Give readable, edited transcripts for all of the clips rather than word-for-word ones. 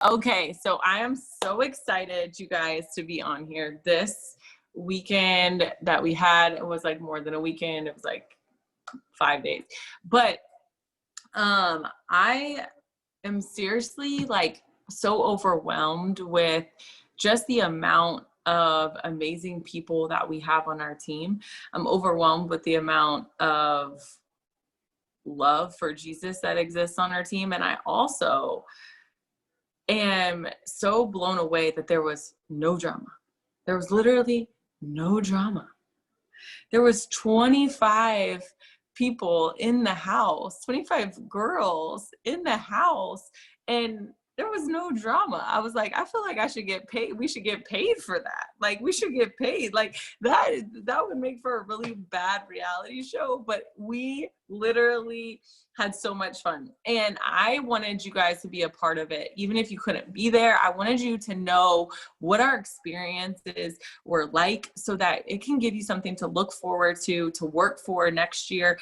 Okay, so I am so excited, you guys, to be on here. This weekend that we had, it was like more than a weekend. It was like 5 days. But I am seriously like so overwhelmed with just the amount of amazing people that we have on our team. I'm overwhelmed with the amount of love for Jesus that exists on our team. And I also am so blown away that there was no drama. There was literally no drama. There was 25 people in the house, 25 girls in the house, and there was no drama. I was like, I feel like I should get paid. We should get paid for that. Like, we should get paid. Like, that would make for a really bad reality show, but we literally had so much fun. And I wanted you guys to be a part of it. Even if you couldn't be there, I wanted you to know what our experiences were like so that it can give you something to look forward to work for next year.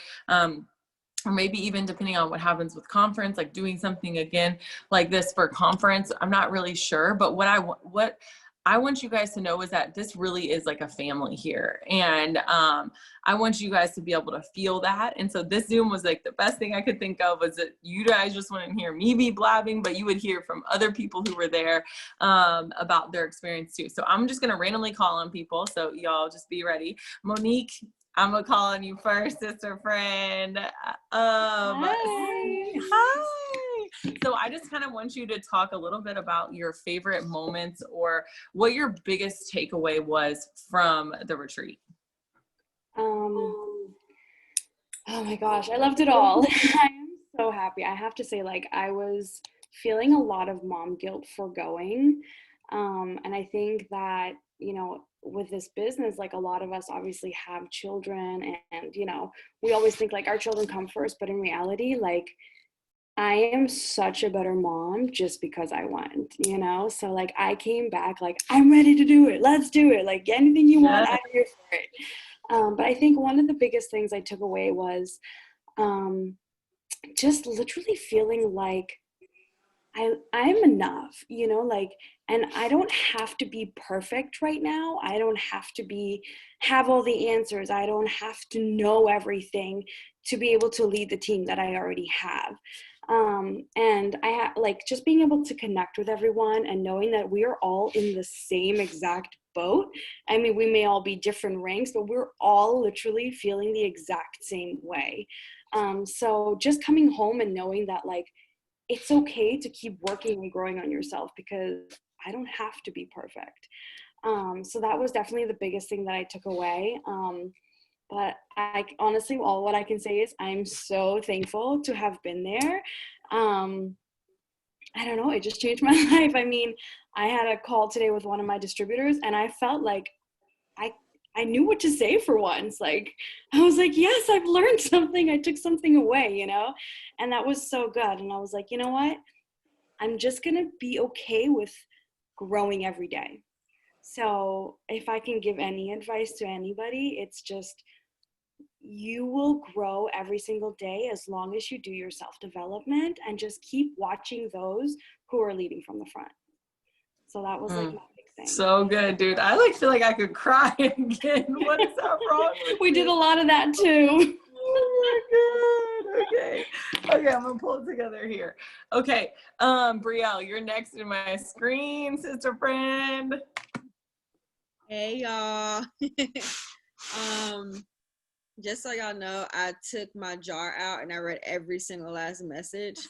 Or maybe even depending on what happens with conference, like doing something again like this for conference. I'm not really sure, but what I want you guys to know is that this really is like a family here. And I want you guys to be able to feel that. And so this Zoom was like the best thing I could think of, was that you guys just wouldn't hear me be blabbing, but you would hear from other people who were there about their experience too. So I'm just going to randomly call on people. So y'all just be ready. Monique, I'm gonna call on you first, sister friend. Hi. So I just kind of want you to talk a little bit about your favorite moments or what your biggest takeaway was from the retreat. Oh my gosh, I loved it all. I am so happy. I have to say, like, I was feeling a lot of mom guilt for going. And I think that, you know, with this business, like, a lot of us obviously have children, and you know, we always think like our children come first, but in reality, like, I am such a better mom just because I went, you know? So like, I came back like, I'm ready to do it. Let's do it. Like, anything you want, I'm here for it. But I think one of the biggest things I took away was just literally feeling like I'm enough, you know, like, and I don't have to be perfect right now. I don't have to have all the answers. I don't have to know everything to be able to lead the team that I already have. And I like just being able to connect with everyone and knowing that we are all in the same exact boat. I mean, we may all be different ranks, but we're all literally feeling the exact same way. So just coming home and knowing that, like, it's okay to keep working and growing on yourself, because I don't have to be perfect. So that was definitely the biggest thing that I took away. But I honestly, all what I can say is I'm so thankful to have been there. I don't know, it just changed my life. I mean, I had a call today with one of my distributors, and I felt like I knew what to say for once. Like, I was like, yes, I've learned something. I took something away, you know? And that was so good. And I was like, you know what? I'm just going to be okay with growing every day. So if I can give any advice to anybody, it's just, you will grow every single day as long as you do your self-development and just keep watching those who are leading from the front. So that was like my big thing. So good, dude. I like feel like I could cry again. What is that wrong with We did a lot of that too. Oh my God. Okay, I'm gonna pull it together here. Okay, Briale, you're next in my screen, sister friend. Hey y'all. Just so y'all know, I took my jar out and I read every single last message.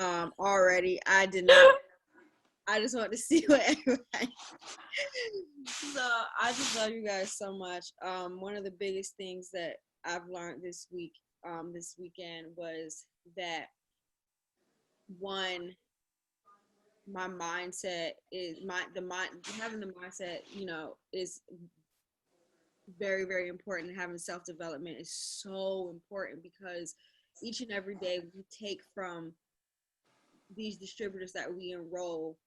Already, I did not. I just want to see what everybody. So I just love you guys so much. One of the biggest things that I've learned this weekend was that, one, my mindset is having the mindset, you know, is very, very important. Having self-development is so important, because each and every day we take from these distributors that we enroll,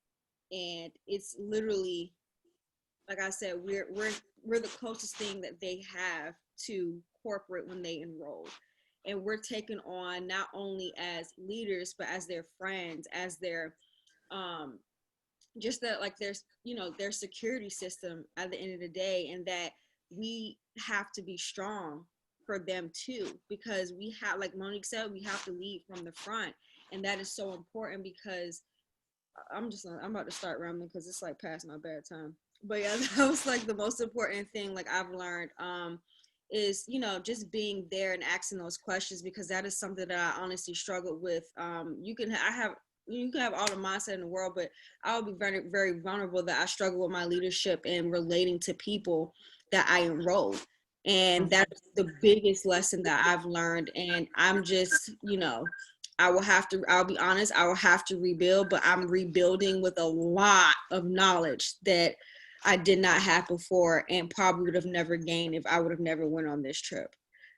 and it's literally, like I said, we're the closest thing that they have to corporate when they enroll, and we're taken on not only as leaders but as their friends, as their just that like there's, you know, their security system at the end of the day, and that we have to be strong for them too, because we have, like Monique said, we have to lead from the front. And that is so important, because I'm about to start rambling because it's like past my bedtime. But yeah, that was like the most important thing like I've learned, is, you know, just being there and asking those questions, because that is something that I honestly struggled with. You can have all the mindset in the world, but I'll be very, very vulnerable that I struggle with my leadership and relating to people that I enrolled. And that's the biggest lesson that I've learned. And I'm just, you know, I'll be honest, I will have to rebuild, but I'm rebuilding with a lot of knowledge that I did not have before, and probably would have never gained if I would have never went on this trip.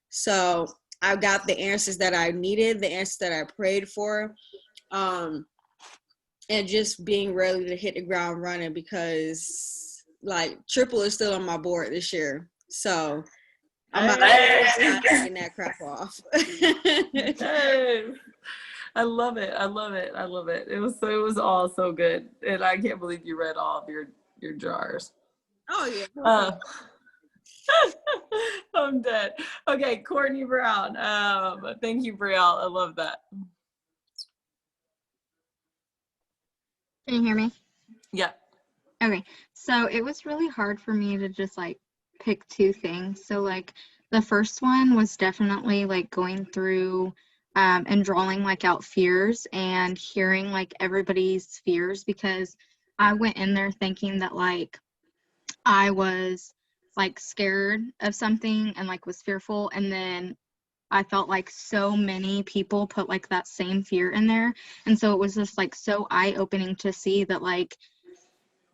So I got the answers that I needed, the answers that I prayed for, and just being ready to hit the ground running, because like triple is still on my board this year. So I'm not taking that crap off. I love it. I love it. I love it. It was all so good. And I can't believe you read all of your jars. Oh yeah. I'm dead. Okay, Courtney Brown. Thank you, Briale. I love that. Can you hear me? Yeah. Okay, so it was really hard for me to just like pick two things. So like the first one was definitely like going through and drawing like out fears and hearing like everybody's fears, because I went in there thinking that like I was like scared of something and like was fearful, and then I felt like so many people put like that same fear in there. And so it was just like so eye-opening to see that like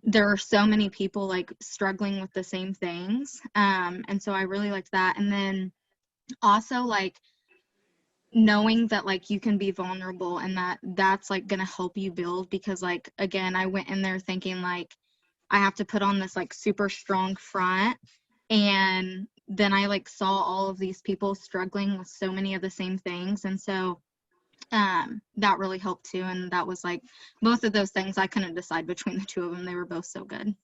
there are so many people like struggling with the same things. And so I really liked that. And then also like knowing that like you can be vulnerable, and that's like gonna help you build, because like again I went in there thinking like I have to put on this like super strong front, and then I like saw all of these people struggling with so many of the same things. And so that really helped too. And that was like both of those things, I couldn't decide between the two of them. They were both so good.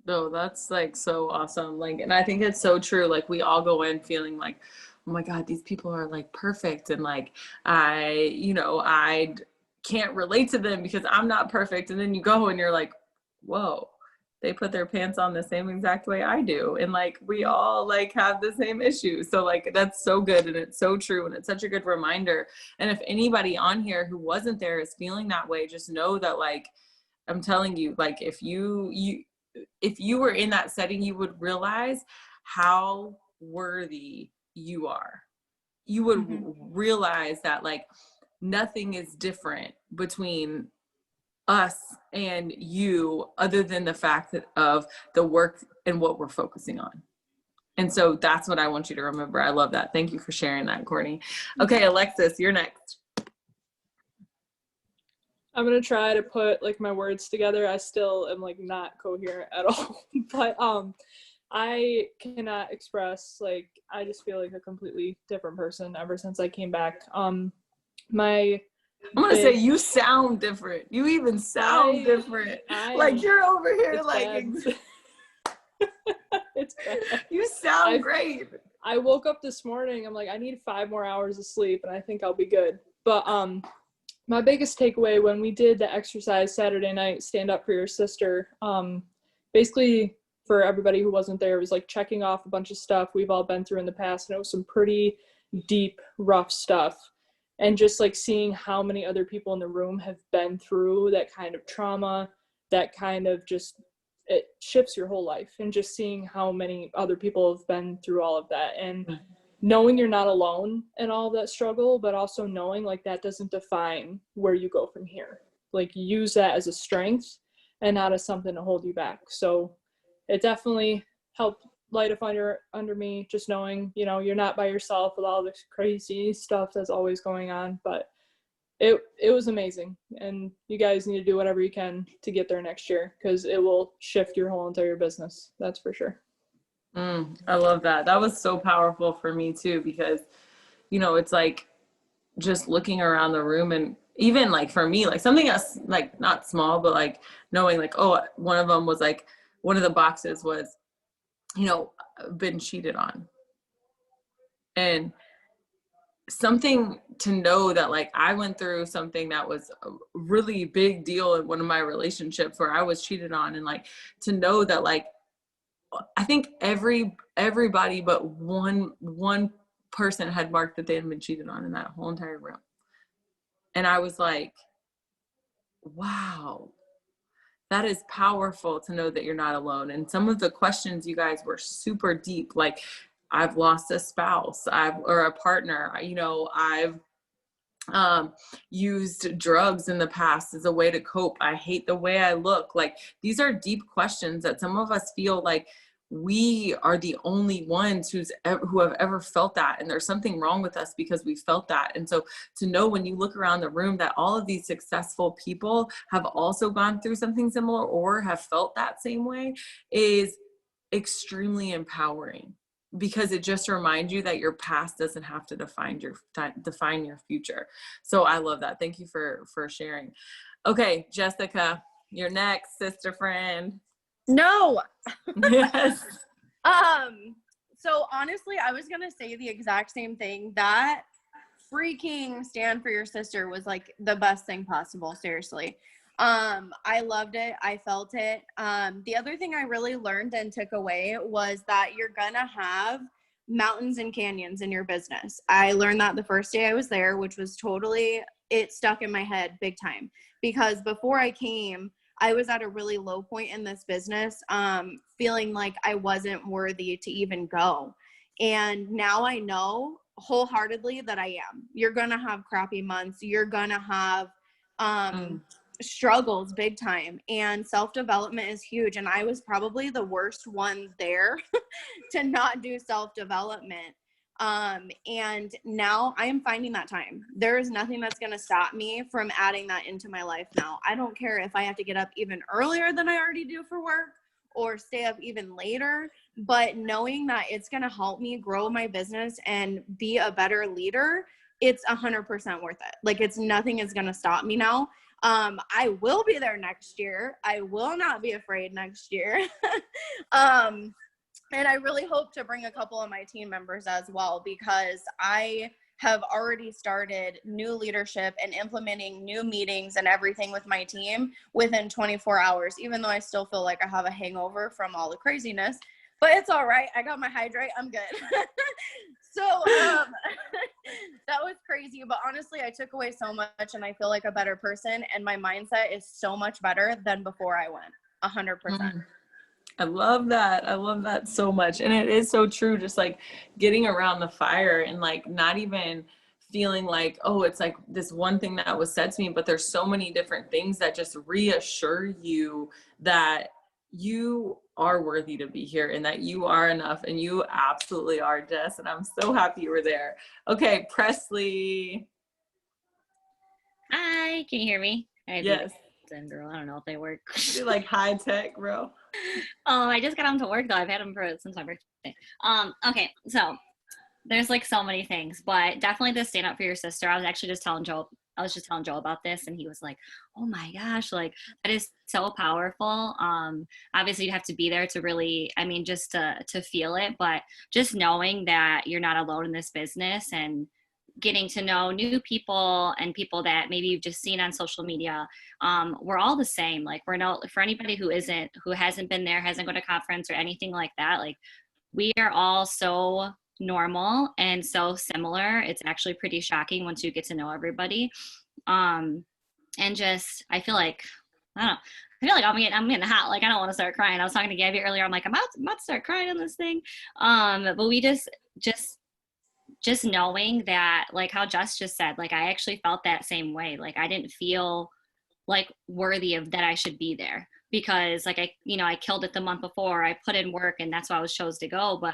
No, that's like so awesome. Like, and I think it's so true. Like we all go in feeling like, oh my God, these people are like perfect. And like, I can't relate to them because I'm not perfect. And then you go and you're like, whoa, they put their pants on the same exact way I do. And like, we all like have the same issues. So like, that's so good. And it's so true. And it's such a good reminder. And if anybody on here who wasn't there is feeling that way, just know that like, I'm telling you, like if you were in that setting, you would realize how worthy you are. You would realize that like nothing is different between us and you other than the fact of the work and what we're focusing on. And so that's what I want you to remember. I love that. Thank you for sharing that, Courtney. Okay, Alexis, you're next. I'm going to try to put like my words together. I still am like not coherent at all, but I cannot express, like, I just feel like a completely different person ever since I came back. I'm going to say you sound different. You even sound different. Like you're over here like it's bad. You sound great. I woke up this morning, I'm like, I need 5 more hours of sleep and I think I'll be good. But my biggest takeaway when we did the exercise Saturday night, Stand Up for Your Sister, basically for everybody who wasn't there, it was like checking off a bunch of stuff we've all been through in the past, and it was some pretty deep, rough stuff. And just like seeing how many other people in the room have been through that kind of trauma, that kind of just, it shifts your whole life. And just seeing how many other people have been through all of that, and knowing you're not alone in all of that struggle, but also knowing like that doesn't define where you go from here. Like use that as a strength and not as something to hold you back. So it definitely helped light a fire under me, just knowing, you know, you're not by yourself with all this crazy stuff that's always going on. But it was amazing, and you guys need to do whatever you can to get there next year, because it will shift your whole entire business. That's for sure. I love that. That was so powerful for me too, because, you know, it's like just looking around the room, and even like for me, like something else, like not small, but like knowing like, oh, one of them was like, one of the boxes was, you know, been cheated on. And something to know that like I went through something that was a really big deal in one of my relationships where I was cheated on, and like to know that like I think everybody but one person had marked that they had been cheated on in that whole entire room. And I was like, wow, that is powerful to know that you're not alone. And some of the questions, you guys, were super deep. Like, I've lost a spouse, or a partner, you know, I've used drugs in the past as a way to cope. I hate the way I look. Like, these are deep questions that some of us feel like we are the only ones who have ever felt that. And there's something wrong with us because we felt that. And so to know when you look around the room that all of these successful people have also gone through something similar or have felt that same way is extremely empowering, because it just reminds you that your past doesn't have to define your future. So I love that. Thank you for sharing. Okay, Jessica, you're next, sister friend. No. Yes. So honestly, I was gonna say the exact same thing. That freaking stand for your sister was like the best thing possible. Seriously. I loved it. I felt it. The other thing I really learned and took away was that you're gonna have mountains and canyons in your business. I learned that the first day I was there, which was totally, it stuck in my head big time, because before I came, I was at a really low point in this business, feeling like I wasn't worthy to even go. And now I know wholeheartedly that I am. You're going to have crappy months. You're going to have struggles big time. And self-development is huge. And I was probably the worst one there to not do self-development. And now I am finding that time. There is nothing that's going to stop me from adding that into my life now. I don't care if I have to get up even earlier than I already do for work or stay up even later, but knowing that it's going to help me grow my business and be a better leader, it's 100% worth it. Like, it's nothing is going to stop me now. I will be there next year. I will not be afraid next year. And I really hope to bring a couple of my team members as well, because I have already started new leadership and implementing new meetings and everything with my team within 24 hours, even though I still feel like I have a hangover from all the craziness, but it's all right. I got my hydrate. I'm good. So that was crazy. But honestly, I took away so much, and I feel like a better person, and my mindset is so much better than before I went. 100%. I love that. I love that so much. And it is so true. Just like getting around the fire and like not even feeling like, oh, it's like this one thing that was said to me, but there's so many different things that just reassure you that you are worthy to be here and that you are enough, and you absolutely are, Jess. And I'm so happy you were there. Okay, Presley. Hi, can you hear me? Yes. Girl, I don't know if they work. You're like high tech, bro. I just got them to work though. I've had them since my birthday. Okay, so there's like so many things, but definitely to stand up for your sister. I was just telling Joe about this, and he was like, oh my gosh, like that is so powerful. Obviously you have to be there to really, I mean, just to feel it, but just knowing that you're not alone in this business, and getting to know new people and people that maybe you've just seen on social media. We're all the same. Like, for anybody who hasn't been there, hasn't gone to conference or anything like that, like we are all so normal and so similar. It's actually pretty shocking once you get to know everybody. And just, I feel like I'm getting hot. Like, I don't want to start crying. I was talking to Gabby earlier. I'm like, I'm about to start crying on this thing. But we just knowing that, like how Jess just said, like I actually felt that same way. Like I didn't feel like worthy of that I should be there, because like I killed it the month before. I put in work, and that's why I was chosen to go, but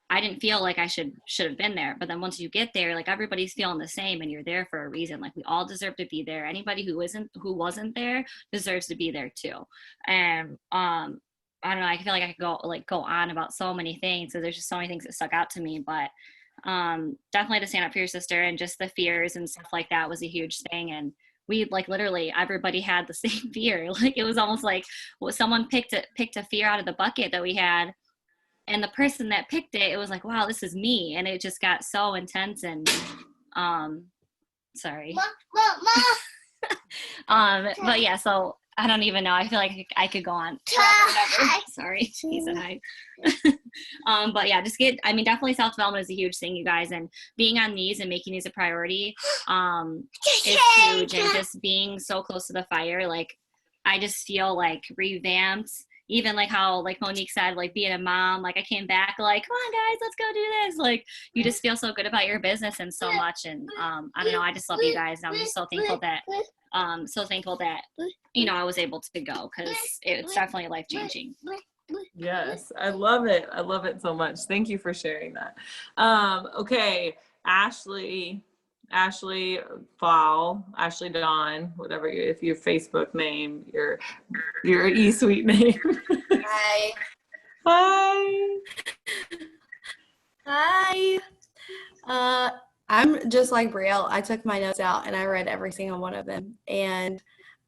I didn't feel like I should have been there. But then once you get there, like everybody's feeling the same, and you're there for a reason. Like we all deserve to be there. Anybody who wasn't there deserves to be there too. And I don't know, I feel like I could go on about so many things. So there's just so many things that stuck out to me, but definitely to stand up for your sister, and just the fears and stuff like that was a huge thing. And we like literally everybody had the same fear. Like it was almost like someone picked a fear out of the bucket that we had, and the person that picked it, it was like, wow, this is me. And it just got so intense. And sorry. But yeah, so I don't even know. I feel like I could go on forever. Sorry. He said hi. But yeah, definitely self-development is a huge thing, you guys, and being on these and making these a priority is huge. And just being so close to the fire, like I just feel like revamped. Even like how like Monique said, like being a mom, like I came back like, come on guys, let's go do this. Like you just feel so good about your business and so much. And I don't know, I just love you guys. And I'm just so thankful that you know I was able to go, because it's definitely life changing. Yes, I love it. I love it so much. Thank you for sharing that. Okay, Ashlee, Ashlee Dawn, whatever if your Facebook name, your eSuite name. Hi. Hi. Hi. I'm just like Briale. I took my notes out and I read every single one of them. And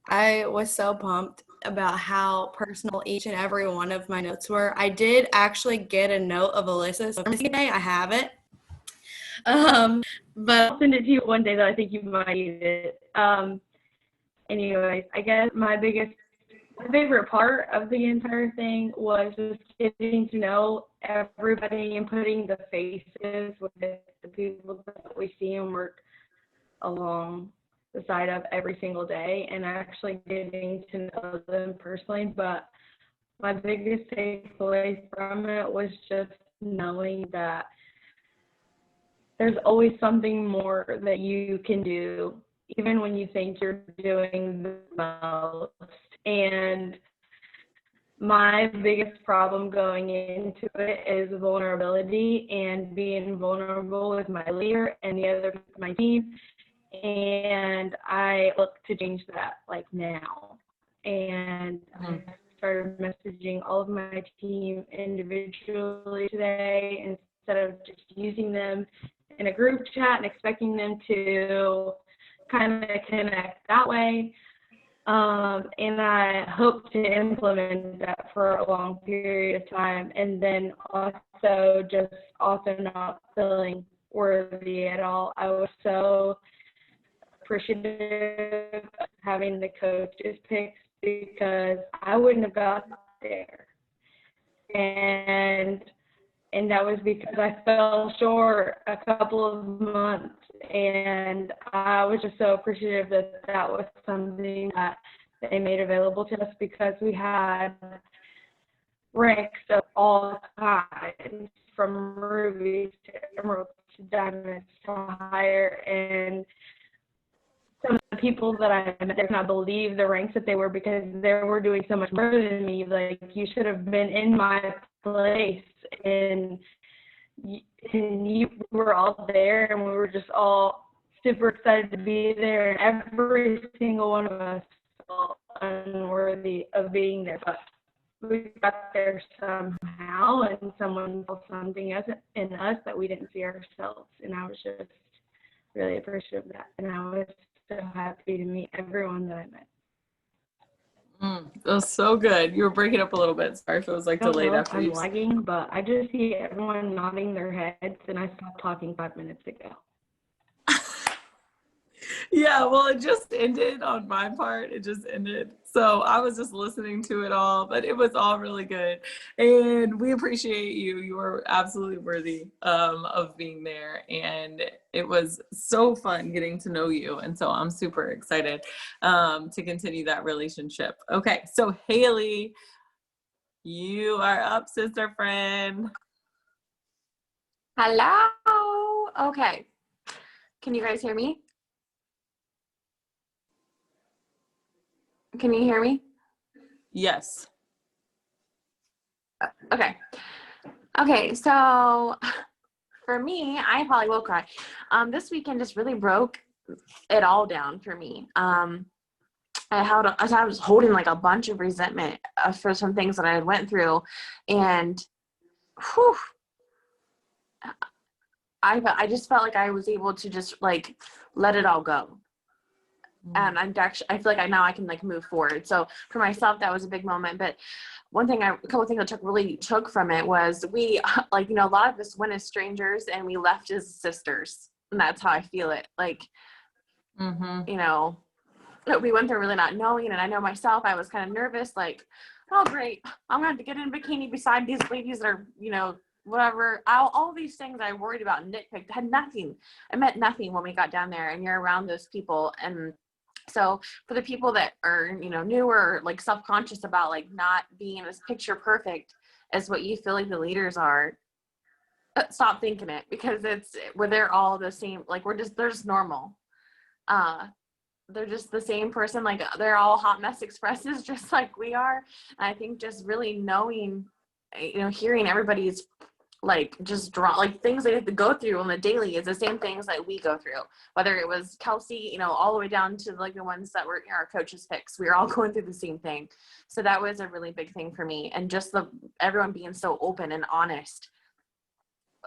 I was so pumped about how personal each and every one of my notes were. I did actually get a note of Alyssa's today. I have it. But I'll send it to you one day that I think you might need it. Anyways, I guess my favorite part of the entire thing was just getting to know everybody and putting the faces with the people that we see and work along the side of every single day, and actually getting to know them personally. But my biggest takeaway from it was just knowing that there's always something more that you can do, even when you think you're doing the most. And my biggest problem going into it is vulnerability and being vulnerable with my leader and the other people on my team. And I look to change that like now. And I started messaging all of my team individually today instead of just using them in a group chat and expecting them to kind of connect that way. And I hope to implement that for a long period of time, and then also not feeling worthy at all. I was so appreciative of having the coaches picks, because I wouldn't have got there. And that was because I fell short a couple of months, and I was just so appreciative that was something that they made available to us, because we had ranks of all kinds, from rubies to emeralds to diamonds to higher, and some of the people that I met, they could not believe the ranks that they were, because they were doing so much more than me. Like, you should have been in my place, and you were all there, and we were just all super excited to be there, and every single one of us felt unworthy of being there, but we got there somehow, and someone felt something in us that we didn't see ourselves, and I was just really appreciative of that, and I was so happy to meet everyone that I met. That was so good. You were breaking up a little bit. Sorry if it was like delayed after you. I'm lagging, but I just see everyone nodding their heads, and I stopped talking 5 minutes ago. Yeah, well, it just ended on my part. It just ended. So I was just listening to it all, but it was all really good. And we appreciate you. You were absolutely worthy of being there. And it was so fun getting to know you. And so I'm super excited to continue that relationship. Okay, so Haley, you are up, sister friend. Hello. Okay. Can you guys hear me? Can you hear me? Yes. Okay. Okay, so for me, I probably will cry. This weekend just really broke it all down for me. I was holding like a bunch of resentment for some things that I had went through, and I just felt like I was able to just like let it all go. And I feel like I can like move forward. So for myself, that was a big moment. But a couple things I took from it was we, like, you know, a lot of us went as strangers and we left as sisters. And that's how I feel it. Like, you know, we went there really not knowing. And I know myself, I was kind of nervous, like, oh, great, I'm going to have to get in a bikini beside these ladies that are, you know, whatever. All these things I worried about and nitpicked had nothing. It meant nothing when we got down there and you're around those people. And so for the people that are, you know, newer, like self-conscious about like not being as picture perfect as what you feel like the leaders are, stop thinking it, because they're all the same. Like they're just normal. They're just the same person. Like they're all hot mess expresses just like we are. And I think just really knowing, you know, hearing everybody's like just like things they have to go through on the daily is the same things that we go through, whether it was Kelsey, you know, all the way down to like the ones that were our coaches picks. We were all going through the same thing. So that was a really big thing for me. And just everyone being so open and honest,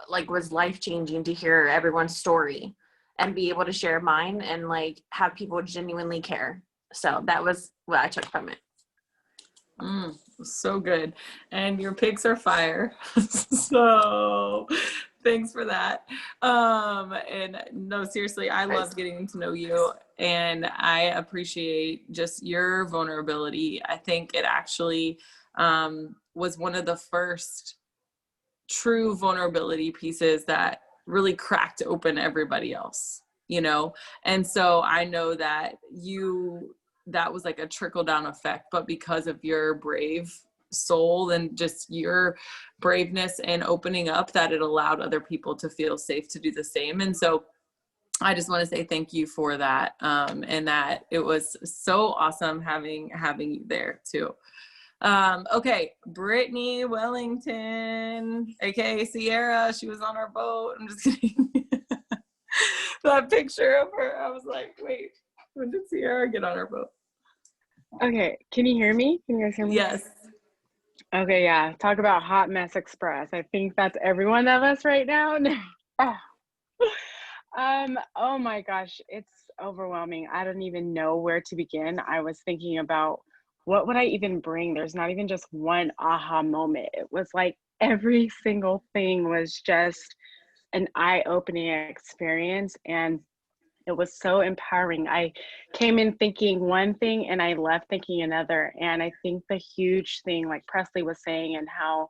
like, was life-changing to hear everyone's story and be able to share mine and like have people genuinely care. So that was what I took from it. So good. And your picks are fire. So thanks for that. And no, seriously, I love getting to know you, and I appreciate just your vulnerability. I think it actually was one of the first true vulnerability pieces that really cracked open everybody else, you know? And so I know that that was like a trickle down effect, but because of your brave soul and just your braveness and opening up, that it allowed other people to feel safe to do the same. And so I just want to say thank you for that. And that it was so awesome having you there too. Okay, Brittany Wellington, aka Sierra, she was on our boat. I'm just kidding. That picture of her, I was like, wait, when did Sierra get on our boat? Okay, can you hear me? Can you guys hear me? Yes. Okay, yeah. Talk about hot mess express. I think that's every one of us right now. Oh my gosh, it's overwhelming. I don't even know where to begin. I was thinking about what would I even bring? There's not even just one aha moment. It was like every single thing was just an eye-opening experience, and it was so empowering. I came in thinking one thing and I left thinking another. And I think the huge thing, like Presley was saying, and how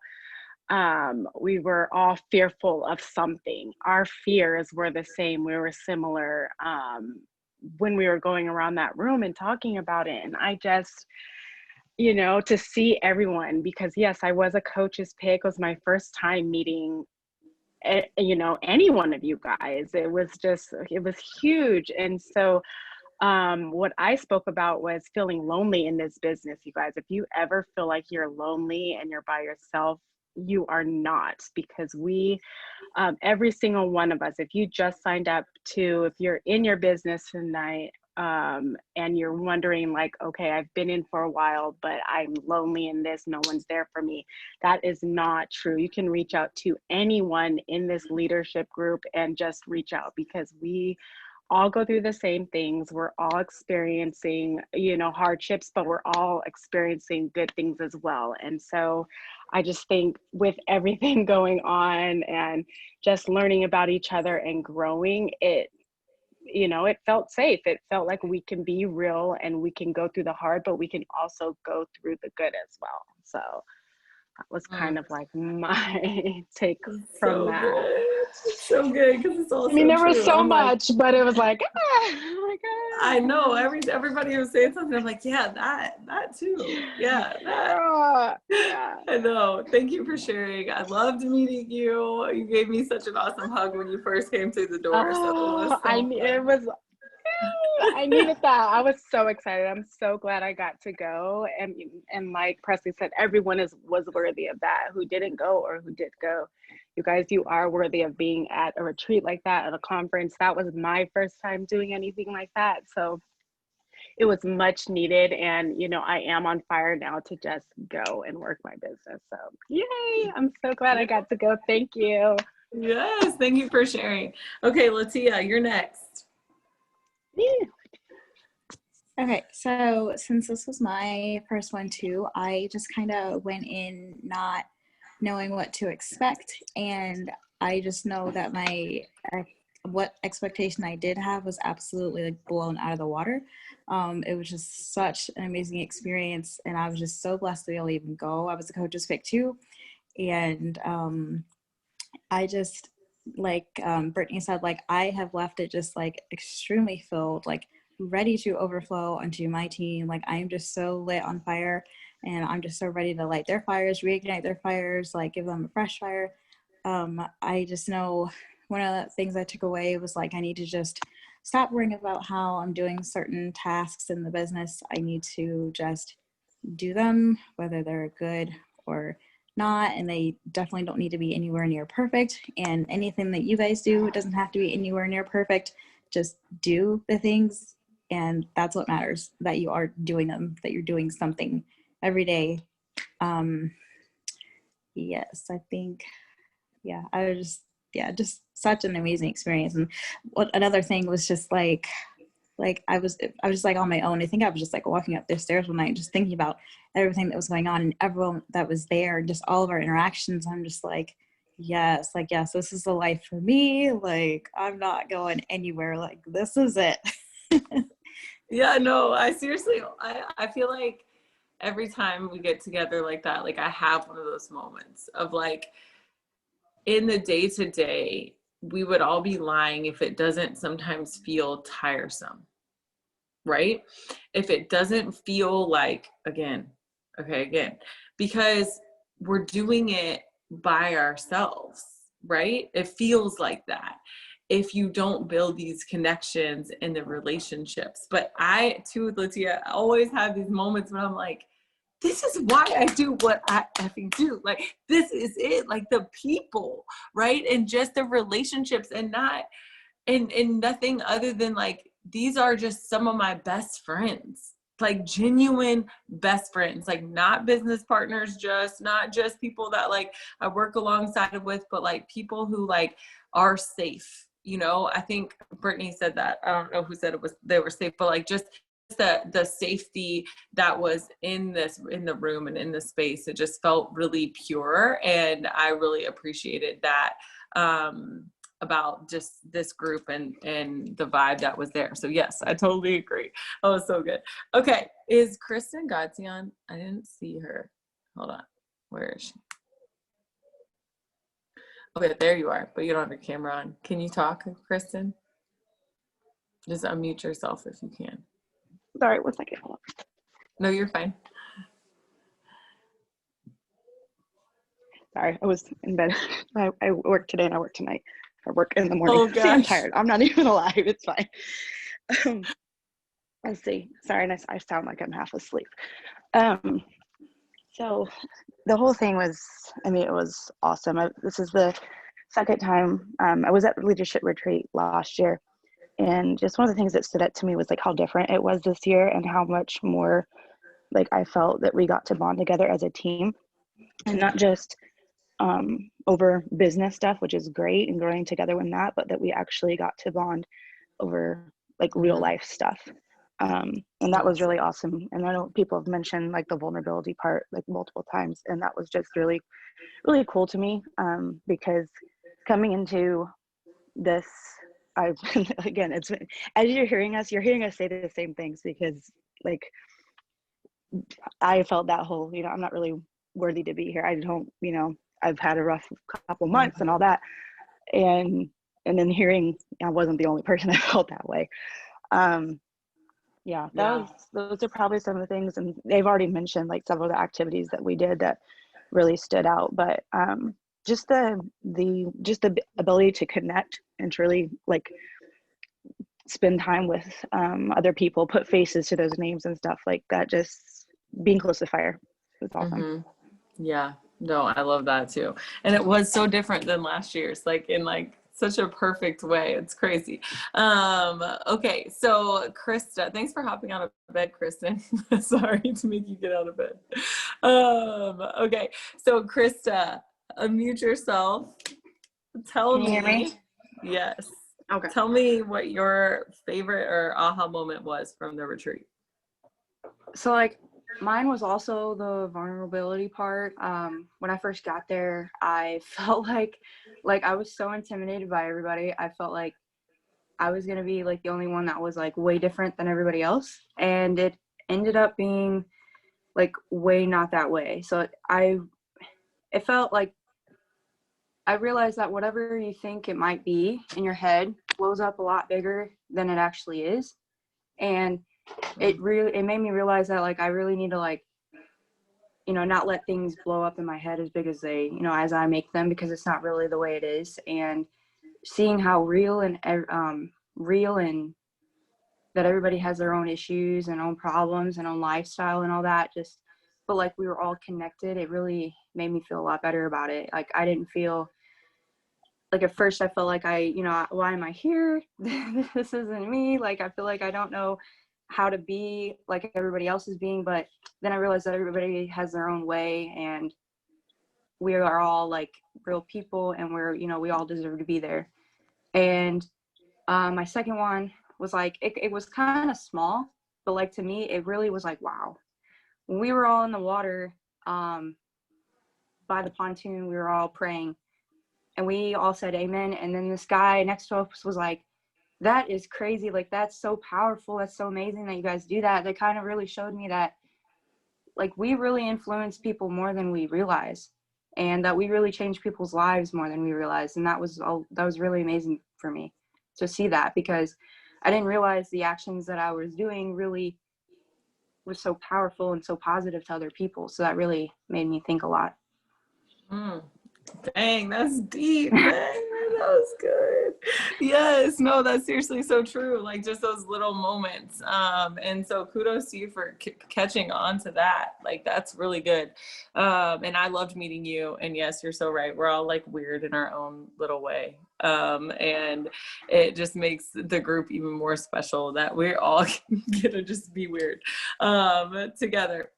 we were all fearful of something. Our fears were the same. We were similar when we were going around that room and talking about it. And I just, you know, to see everyone, because yes, I was a coach's pick. It was my first time meeting, you know, any one of you guys. It was huge. And so what I spoke about was feeling lonely in this business, you guys. If you ever feel like you're lonely and you're by yourself, you are not, because we, every single one of us, if you just signed up if you're in your business tonight, and you're wondering like, okay, I've been in for a while, but I'm lonely in this, no one's there for me. That is not true. You can reach out to anyone in this leadership group and just reach out, because we all go through the same things. We're all experiencing, you know, hardships, but we're all experiencing good things as well. And so I just think with everything going on and just learning about each other and growing, it felt safe. It felt like we can be real and we can go through the hard, but we can also go through the good as well. So that was kind of like my take from that. Good. So good, because it's also there was true. so much, but it was like, oh my God. I know everybody was saying something. I'm like, yeah, that too. Yeah, that. Yeah. I know. Thank you for sharing. I loved meeting you. You gave me such an awesome hug when you first came through the door. I needed that. I was so excited. I'm so glad I got to go. And like Presley said, everyone was worthy of that, who didn't go or who did go. You guys, you are worthy of being at a retreat like that, at a conference. That was my first time doing anything like that. So it was much needed. And, you know, I am on fire now to just go and work my business. So yay, I'm so glad I got to go. Thank you. Yes, thank you for sharing. Okay, Latia, you're next. Okay, so since this was my first one too, I just kind of went in not knowing what to expect, and I just know that what expectation I did have was absolutely like blown out of the water. It was just such an amazing experience, and I was just so blessed to be able to even go. I was a coach's pick too, and I just, like Brittany said, like I have left it just like extremely filled, like ready to overflow onto my team. Like I'm just so lit on fire, and I'm just so ready to light their fires, reignite their fires, like give them a fresh fire. I just know one of the things I took away was like I need to just stop worrying about how I'm doing certain tasks in the business. I need to just do them, whether they're good or not, and they definitely don't need to be anywhere near perfect. And anything that you guys do, it doesn't have to be anywhere near perfect. Just do the things, and that's what matters, that you are doing them, that you're doing something every day. Yes, I think, yeah, just such an amazing experience. And what another thing was just like I was just like on my own. I think I was just like walking up the stairs one night, just thinking about everything that was going on and everyone that was there, just all of our interactions. I'm just like, yes, this is the life for me. Like, I'm not going anywhere. Like, this is it. Yeah, no, I seriously, I feel like every time we get together like that, like I have one of those moments of like, in the day-to-day, we would all be lying if it doesn't sometimes feel tiresome, right? If it doesn't feel like, again, because we're doing it by ourselves, right? It feels like that if you don't build these connections and the relationships. But I, too, Latia, always have these moments when I'm like, this is why I do what I effing do. Like, this is it, like the people, right? And just the relationships, and not, and nothing other than like, these are just some of my best friends, like genuine best friends, like not business partners, not just people that like I work alongside with, but like people who like are safe. You know, I think Brittany said that. I don't know who said they were safe, but like just the safety that was in the room and in the space, it just felt really pure, and I really appreciated that about just this group and the vibe that was there. So yes, I totally agree. That was so good. Okay, is Kristen Gotzi on? I didn't see her. Hold on, where is she? Okay, there you are, but you don't have your camera on. Can you talk, Kristen? Just unmute yourself if you can. Sorry, 1 second. Hold on. No, you're fine. Sorry, I was in bed. I work today and I work tonight. I work in the morning. Oh, gosh. See, I'm tired. I'm not even alive. It's fine. Let's see. Sorry, I sound like I'm half asleep. So the whole thing was, I mean, it was awesome. This is the second time. I was at the leadership retreat last year. And just one of the things that stood out to me was like how different it was this year, and how much more like I felt that we got to bond together as a team, and not just over business stuff, which is great, and growing together in that, but that we actually got to bond over like real life stuff. And that was really awesome. And I know people have mentioned like the vulnerability part like multiple times, and that was just really, really cool to me, because coming into this, again, it's, as you're hearing us say the same things, because like I felt that whole, I'm not really worthy to be here. I don't, I've had a rough couple months and all that, and then hearing I wasn't the only person that felt that way. Those are probably some of the things, and they've already mentioned like several of the activities that we did that really stood out. But just the ability to connect and to really like spend time with other people, put faces to those names and stuff like that, just being close to fire was awesome. Mm-hmm. Yeah, no, I love that too. And it was so different than last year's, like in like such a perfect way. It's crazy. Okay, so Krista, thanks for hopping out of bed, Kristen. Sorry to make you get out of bed. Okay, so Krista, unmute yourself. tell Can you hear me? Yes. Okay. Tell me what your favorite or aha moment was from the retreat. So like mine was also the vulnerability part. When I first got there, I felt like I was so intimidated by everybody. I felt like I was gonna be like the only one that was like way different than everybody else, and it ended up being like way not that way. So it felt like I realized that whatever you think it might be in your head blows up a lot bigger than it actually is. And it made me realize that like I really need to like, you know, not let things blow up in my head as big as they, you know, as I make them, because it's not really the way it is. And seeing how real and that everybody has their own issues and own problems and own lifestyle and all that, just but like we were all connected, it really made me feel a lot better about it. Like I didn't feel like at first I felt like why am I here? This isn't me. Like I feel like I don't know how to be like everybody else is being, but then I realized that everybody has their own way, and we are all like real people, and we all deserve to be there. And my second one was like it was kind of small, but like to me it really was like, wow. When we were all in the water by the pontoon, we were all praying, and we all said amen. And then this guy next to us was like, that is crazy. Like, that's so powerful. That's so amazing that you guys do that. They kind of really showed me that, like, we really influence people more than we realize, and that we really change people's lives more than we realize. And that was really amazing for me to see that, because I didn't realize the actions that I was doing really was so powerful and so positive to other people. So that really made me think a lot. Dang, that's deep, man. That was good. Yes, no, that's seriously so true. Like just those little moments. And so kudos to you for catching on to that. Like that's really good. And I loved meeting you. And yes, you're so right. We're all like weird in our own little way. And it just makes the group even more special that we're all gonna just be weird together.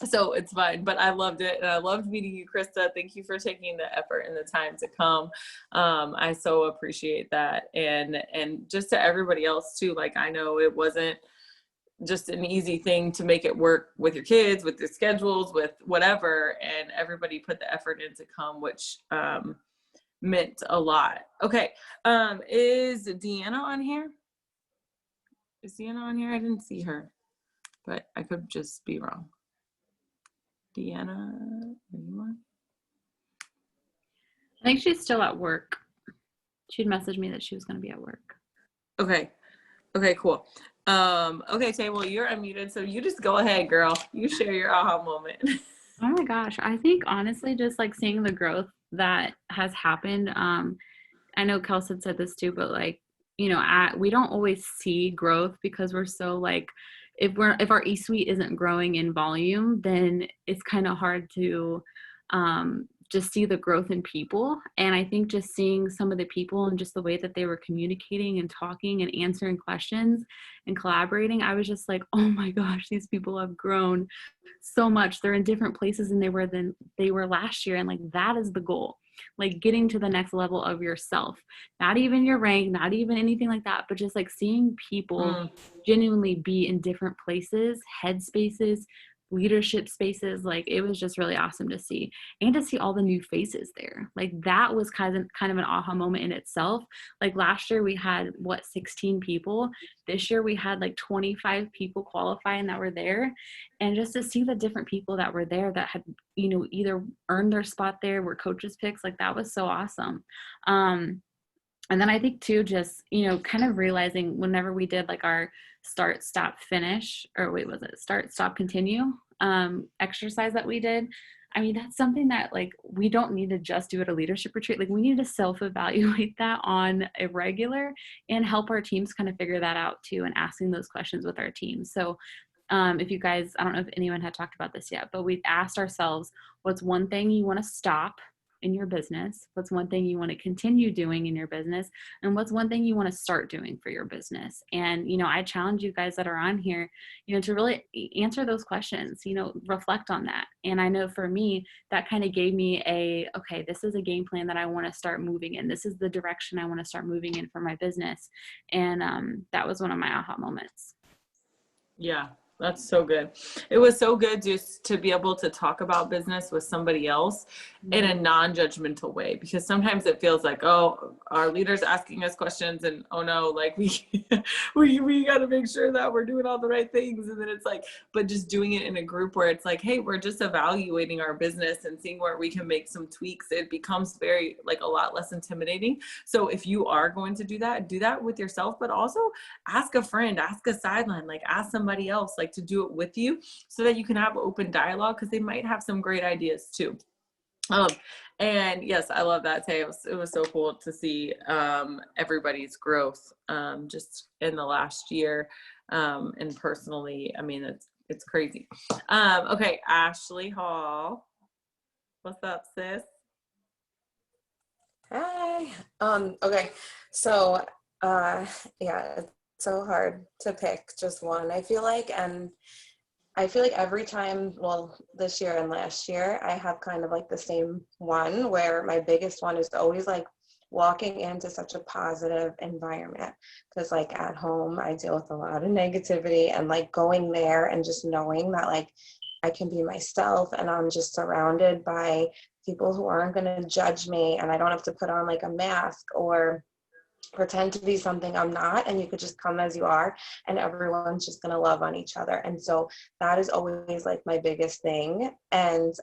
So it's fine, but I loved it, and I loved meeting you, Krista. Thank you for taking the effort and the time to come. I so appreciate that, and just to everybody else too. Like I know it wasn't just an easy thing to make it work with your kids, with their schedules, with whatever, and everybody put the effort in to come, which meant a lot. Okay, is Deanna on here? Is Deanna on here? I didn't see her, but I could just be wrong. Deanna, are you on? I think she's still at work. She'd messaged me that she was going to be at work. Okay, cool. Okay, Tay, well, you're unmuted, so you just go ahead, girl. You share your aha moment. Oh my gosh, I think honestly just like seeing the growth that has happened. I know Kels had said this too, but like, you know, we don't always see growth because we're so like, if our e-suite isn't growing in volume, then it's kind of hard to just see the growth in people. And I think just seeing some of the people and just the way that they were communicating and talking and answering questions and collaborating, I was just like, oh my gosh, these people have grown so much. They're in different places than they were last year. And like, that is the goal. Like getting to the next level of yourself, not even your rank, not even anything like that, but just like seeing people genuinely be in different places, headspaces, leadership spaces. Like it was just really awesome to see, and to see all the new faces there. Like that was kind of an aha moment in itself. Like last year we had 16 people. This year we had like 25 people qualifying that were there, and just to see the different people that were there that had, you know, either earned their spot there, were coaches picks, like that was so awesome. And then I think too, just, you know, kind of realizing whenever we did like our start, stop, finish, or start, stop, continue exercise that we did. I mean, that's something that like, we don't need to just do at a leadership retreat. Like we need to self-evaluate that on a regular and help our teams kind of figure that out too, and asking those questions with our teams. So if you guys, I don't know if anyone had talked about this yet, but we've asked ourselves, what's one thing you want to stop in your business, what's one thing you want to continue doing in your business, and what's one thing you want to start doing for your business. And, you know, I challenge you guys that are on here, you know, to really answer those questions, you know, reflect on that. And I know for me, that kind of gave me okay, this is a game plan that I want to start moving in. This is the direction I want to start moving in for my business. And that was one of my aha moments. Yeah, that's so good. It was so good just to be able to talk about business with somebody else in a non-judgmental way, because sometimes it feels like, oh, our leader's asking us questions and oh no, like we got to make sure that we're doing all the right things. And then it's like, but just doing it in a group where it's like, hey, we're just evaluating our business and seeing where we can make some tweaks. It becomes very, like, a lot less intimidating. So if you are going to do that with yourself, but also ask a friend, ask a sideline, like ask somebody else, like to do it with you so that you can have open dialogue, because they might have some great ideas too. And yes, I love that, Tay. It was so cool to see everybody's growth just in the last year. And personally, I mean, it's crazy. Okay, Ashlee Hall. What's up, sis? Hi. Okay. So yeah, it's so hard to pick just one, I feel like. And I feel like every time, well, this year and last year, I have kind of like the same one, where my biggest one is always like walking into such a positive environment. Because like at home, I deal with a lot of negativity, and like going there and just knowing that like I can be myself and I'm just surrounded by people who aren't going to judge me, and I don't have to put on like a mask or pretend to be something I'm not, and you could just come as you are, and everyone's just gonna love on each other. And so that is always like my biggest thing. And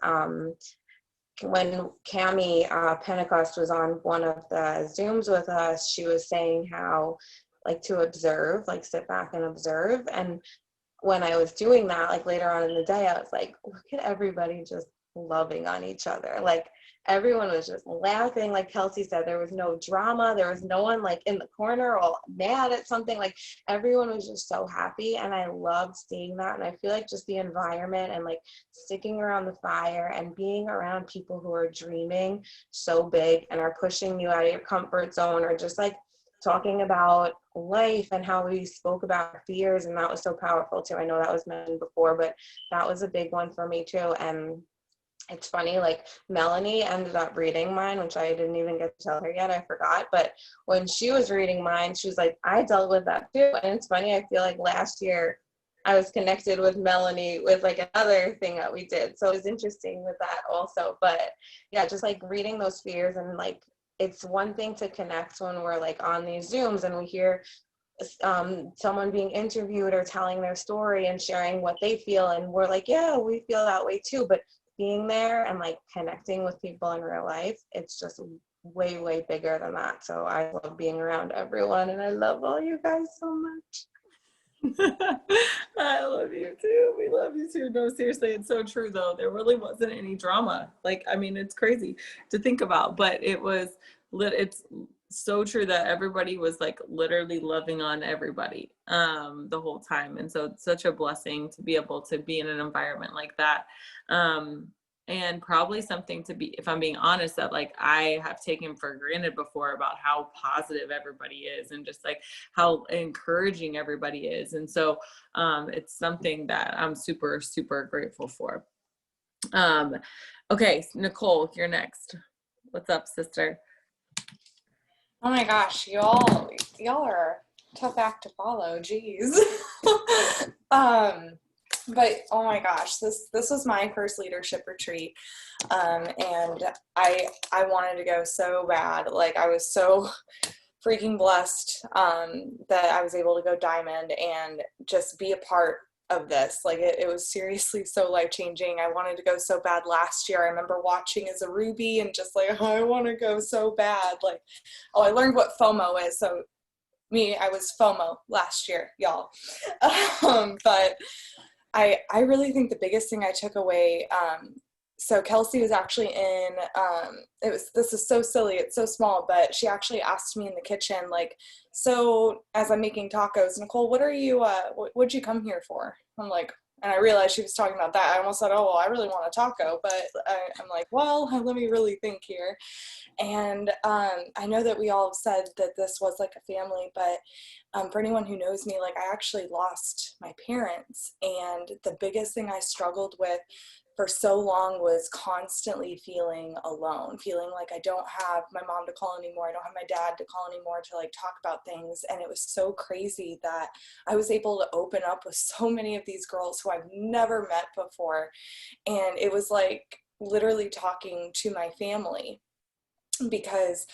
when Cami Pentecost was on one of the Zooms with us, she was saying how like to observe, like sit back and observe. And when I was doing that, like later on in the day, I was like, look at everybody just loving on each other. Like everyone was just laughing. Like Kelsey said, there was no drama. There was no one like in the corner all mad at something. Like everyone was just so happy. And I loved seeing that. And I feel like just the environment and like sticking around the fire and being around people who are dreaming so big and are pushing you out of your comfort zone, or just like talking about life and how we spoke about fears. And that was so powerful too. I know that was mentioned before, but that was a big one for me too. And it's funny, like Melanie ended up reading mine, which I didn't even get to tell her yet. I forgot. But when she was reading mine, she was like, I dealt with that too. And it's funny, I feel like last year I was connected with Melanie with like another thing that we did. So it was interesting with that also. But yeah, just like reading those fears, and like it's one thing to connect when we're like on these Zooms and we hear someone being interviewed or telling their story and sharing what they feel, and we're like, yeah, we feel that way too. But being there and like connecting with people in real life, it's just way, way bigger than that. So I love being around everyone, and I love all you guys so much. I love you too. We love you too. No, seriously, it's so true though. There really wasn't any drama. Like, I mean, it's crazy to think about, but it's so true that everybody was like literally loving on everybody the whole time. And so it's such a blessing to be able to be in an environment like that. And probably something to be, if I'm being honest, that like I have taken for granted before, about how positive everybody is and just like how encouraging everybody is. And so it's something that I'm super, super grateful for. Okay, Nicole, you're next. What's up, sister? Oh my gosh, y'all are a tough act to follow. Jeez. But oh my gosh, this was my first leadership retreat, and I wanted to go so bad. Like I was so freaking blessed that I was able to go diamond and just be a part of this. Like it was seriously so life-changing. I wanted to go so bad last year. I remember watching as a Ruby and just like, oh, I want to go so bad. Like, oh, I learned what FOMO is. So I was FOMO last year, y'all. But I really think the biggest thing I took away, so Kelsey was actually in, this is so silly, it's so small, but she actually asked me in the kitchen, like, so as I'm making tacos, Nicole, what are you, what'd you come here for? I'm like, And I realized she was talking about that. I almost said, oh, well, I really want a taco, but I'm like, well, let me really think here. And I know that we all said that this was like a family, but for anyone who knows me, like I actually lost my parents. And the biggest thing I struggled with for so long was constantly feeling alone, feeling like I don't have my mom to call anymore. I don't have my dad to call anymore to like talk about things. And it was so crazy that I was able to open up with so many of these girls who I've never met before. And it was like literally talking to my family, because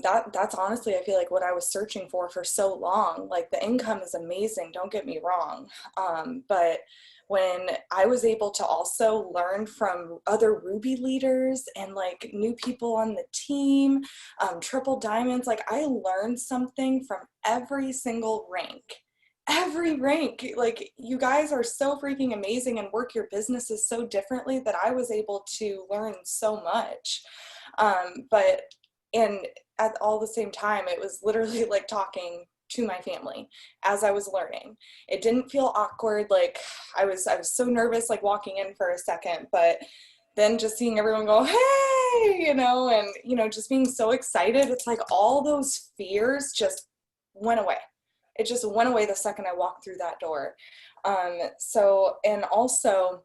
that's honestly, I feel like what I was searching for so long. Like the income is amazing, don't get me wrong. But when I was able to also learn from other Ruby leaders and like new people on the team, triple diamonds, like I learned something from every single rank. Every rank. Like you guys are so freaking amazing and work your businesses so differently that I was able to learn so much. And at all the same time, it was literally like talking to my family as I was learning. It didn't feel awkward. Like I was so nervous, like walking in for a second, but then just seeing everyone go, hey, and, just being so excited. It's like all those fears just went away. It just went away the second I walked through that door. And also,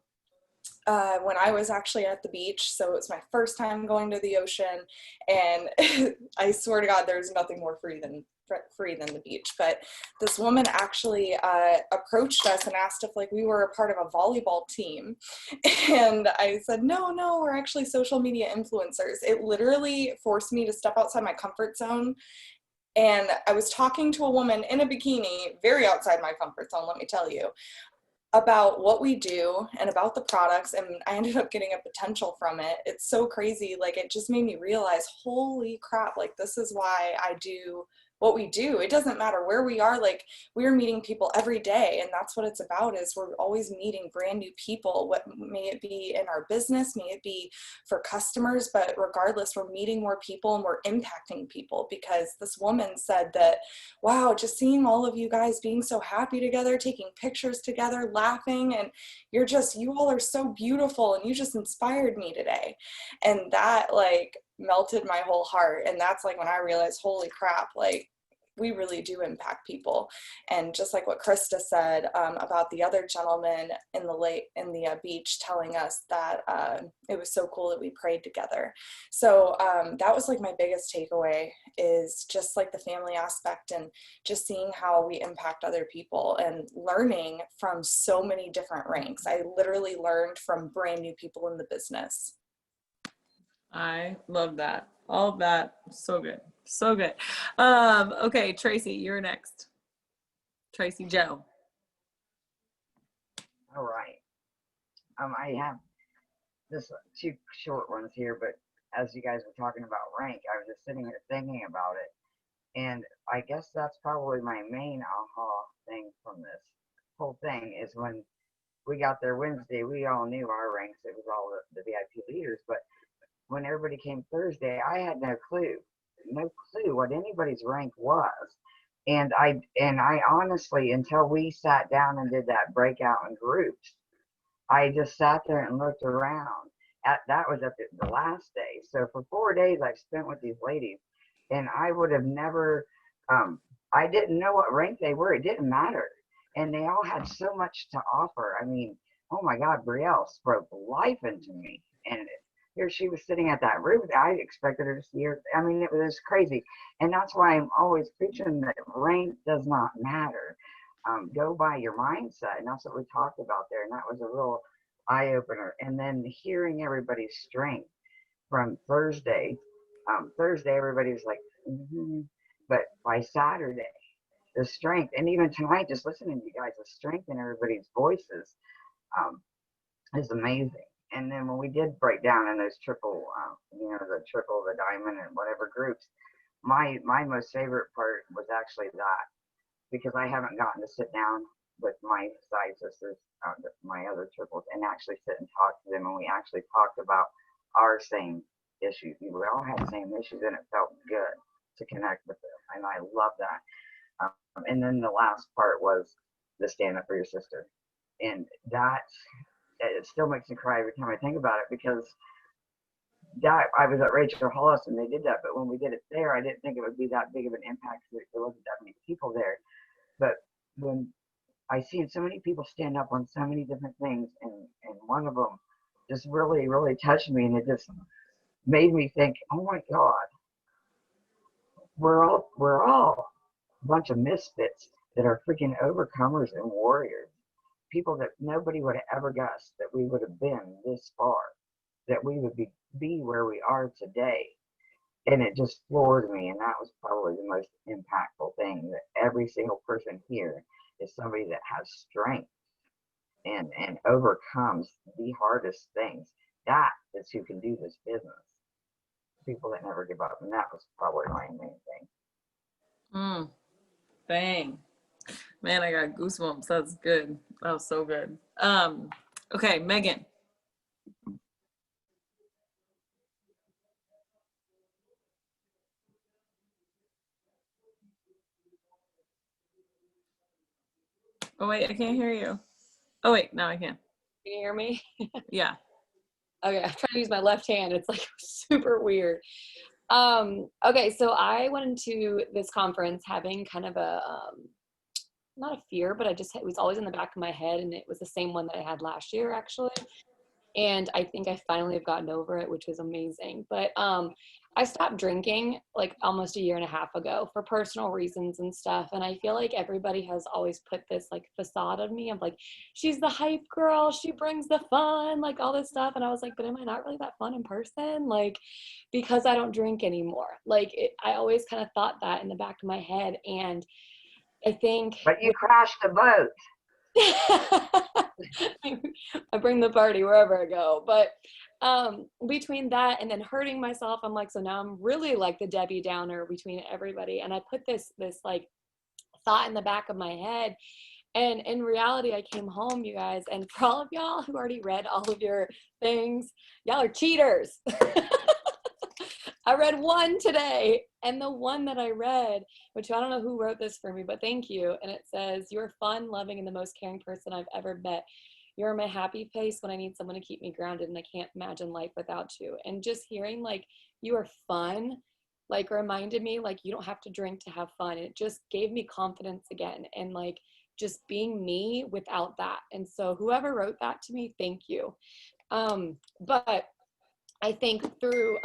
when I was actually at the beach, so it was my first time going to the ocean, and I swear to God, there's nothing more free than the beach. But this woman actually approached us and asked if like we were a part of a volleyball team, and I said no, we're actually social media influencers. It literally forced me to step outside my comfort zone. And I was talking to a woman in a bikini, very outside my comfort zone, let me tell you, about what we do and about the products, and I ended up getting a potential from it. It's so crazy. Like it just made me realize, holy crap, like this is why I do what we do. It doesn't matter where we are, like we're meeting people every day, and that's what it's about, is we're always meeting brand new people. What may it be in our business, may it be for customers, but regardless, we're meeting more people and we're impacting people. Because this woman said that, wow, just seeing all of you guys being so happy together, taking pictures together, laughing, and you all are so beautiful and you just inspired me today. And that like melted my whole heart. And that's like when I realized, holy crap, like we really do impact people. And just like what Krista said about the other gentleman in the beach telling us that it was so cool that we prayed together. So that was like my biggest takeaway, is just like the family aspect and just seeing how we impact other people and learning from so many different ranks. I literally learned from brand new people in the business. I love that. All of that. So good. So good. Okay, Tracy, you're next. Tracy Joe. All right. I have just two short ones here, but as you guys were talking about rank, I was just sitting here thinking about it. And I guess that's probably my main aha thing from this whole thing, is when we got there Wednesday, we all knew our ranks. It was all the VIP leaders, but when everybody came Thursday, I had no clue what anybody's rank was. And I honestly, until we sat down and did that breakout in groups, I just sat there and looked around. That was at the last day. So for 4 days I've spent with these ladies, and I would have never, I didn't know what rank they were. It didn't matter. And they all had so much to offer. I mean, oh my God, Briale spoke life into me. And here she was sitting at that room. I expected her to see her. I mean, it was crazy. And that's why I'm always preaching that rank does not matter. Go by your mindset. And that's what we talked about there. And that was a real eye opener. And then hearing everybody's strength from Thursday. Thursday, everybody was like, but by Saturday, the strength, and even tonight, just listening to you guys, the strength in everybody's voices is amazing. And then when we did break down in those triple, the triple, the diamond, and whatever groups, my most favorite part was actually that, because I haven't gotten to sit down with my side sisters, my other triples, and actually sit and talk to them. And we actually talked about our same issues. We all had the same issues, and it felt good to connect with them. And I love that. And then the last part was the stand up for your sister. And it still makes me cry every time I think about it, because that I was at Rachel Hollis and they did that, but when we did it there, I didn't think it would be that big of an impact because there wasn't that many people there. But when I seen so many people stand up on so many different things, and one of them just really, really touched me, and it just made me think, oh my God, we're all a bunch of misfits that are freaking overcomers and warriors. People that nobody would have ever guessed that we would have been this far, that we would be where we are today. And it just floored me, and that was probably the most impactful thing, that every single person here is somebody that has strength and overcomes the hardest things. That is who can do this business. People that never give up, and that was probably my main thing. Dang. Man, I got goosebumps. That's good. That was so good. Okay, Megan. Oh wait, I can't hear you. Oh wait, now I can. Can you hear me? Yeah. Okay, I'm trying to use my left hand. It's like super weird. Okay, so I went into this conference having kind of a, not a fear, but it was always in the back of my head, and it was the same one that I had last year, actually. And I think I finally have gotten over it, which was amazing. But I stopped drinking like almost a year and a half ago for personal reasons and stuff. And I feel like everybody has always put this like facade of me of like, she's the hype girl, she brings the fun, like all this stuff. And I was like, but am I not really that fun in person? Like, because I don't drink anymore. Like I always kind of thought that in the back of my head. And I think. But you crashed the boat. I bring the party wherever I go. But between that and then hurting myself, I'm like, so now I'm really like the Debbie Downer between everybody. And I put this like thought in the back of my head. And in reality, I came home, you guys, and for all of y'all who already read all of your things, y'all are cheaters. I read one today, and the one that I read, which I don't know who wrote this for me, but thank you. And it says, "You're fun, loving, and the most caring person I've ever met. You're my happy place when I need someone to keep me grounded, and I can't imagine life without you." And just hearing like, you are fun, like reminded me like, you don't have to drink to have fun. It just gave me confidence again, and like just being me without that. And so whoever wrote that to me, thank you. But I think through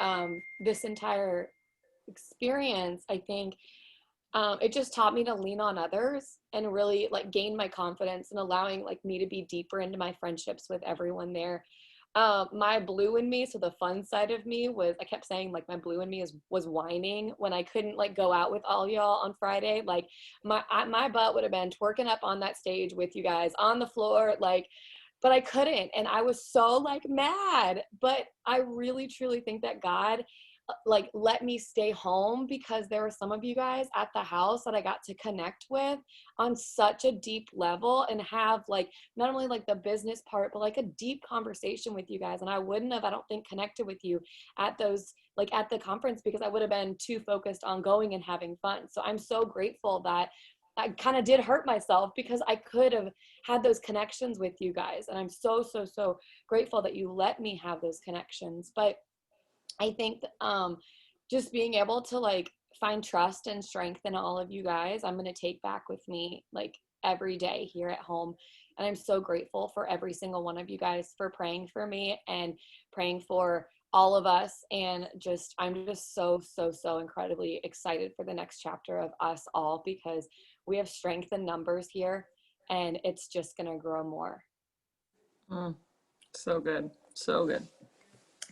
this entire experience, I think it just taught me to lean on others and really like gain my confidence and allowing like me to be deeper into my friendships with everyone there. My blue in me, so the fun side of me was, I kept saying like my blue in me was whining when I couldn't like go out with all y'all on Friday. Like my butt would have been twerking up on that stage with you guys on the floor, like, but I couldn't. And I was so like mad, but I really truly think that God like let me stay home because there were some of you guys at the house that I got to connect with on such a deep level and have like not only like the business part, but like a deep conversation with you guys. And I wouldn't have, I don't think, connected with you at those, like at the conference, because I would have been too focused on going and having fun. So I'm so grateful that I kind of did hurt myself because I could have had those connections with you guys. And I'm so, so, so grateful that you let me have those connections. But I think just being able to like find trust and strength in all of you guys, I'm going to take back with me like every day here at home. And I'm so grateful for every single one of you guys for praying for me and praying for all of us. And just, I'm just so, so, so incredibly excited for the next chapter of us all, because we have strength in numbers here and it's just going to grow more. So good. So good.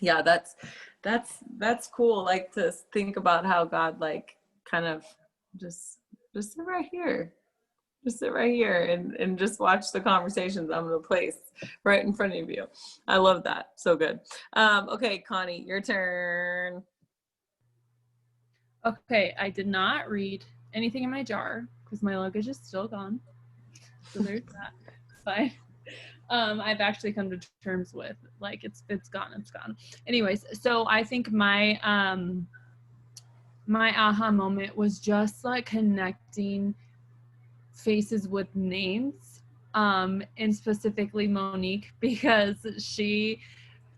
Yeah, that's cool. Like to think about how God like kind of just sit right here. Just sit right here and just watch the conversations I'm gonna place right in front of you. I love that. So good. Okay, Connie, your turn. Okay, I did not read anything in my jar because my luggage is still gone. So there's that. Fine. I've actually come to terms with like it's gone. Anyways, so I think my my aha moment was just like connecting faces with names. and specifically Monique, because she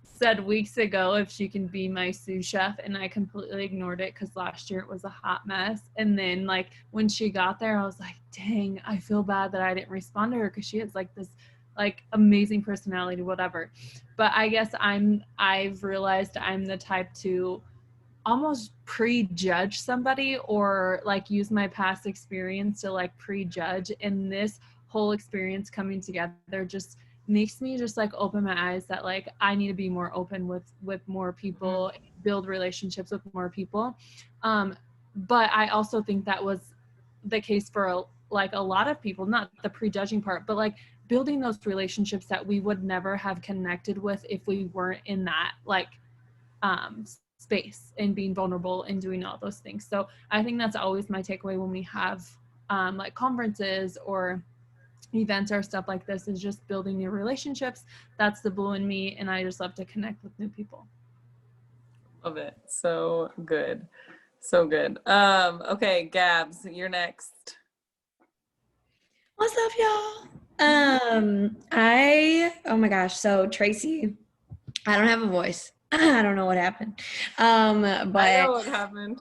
said weeks ago if she can be my sous chef, and I completely ignored it because last year it was a hot mess. And then like when she got there, I was like, dang, I feel bad that I didn't respond to her because she has like this like amazing personality, whatever. But I guess I've realized I'm the type to almost prejudge somebody, or like use my past experience to like prejudge, and this whole experience coming together just makes me just like open my eyes that like I need to be more open with more people, build relationships with more people. But I also think that was the case for a lot of people, not the prejudging part, but like building those relationships that we would never have connected with if we weren't in that like space and being vulnerable and doing all those things. So I think that's always my takeaway when we have like conferences or events or stuff like this, is just building new relationships. That's the blue in me, and I just love to connect with new people. Love it. So good. So good. Okay, Gabs, you're next. What's up, y'all? Oh my gosh, so Tracy, I don't have a voice. I don't know what happened. But I know what happened.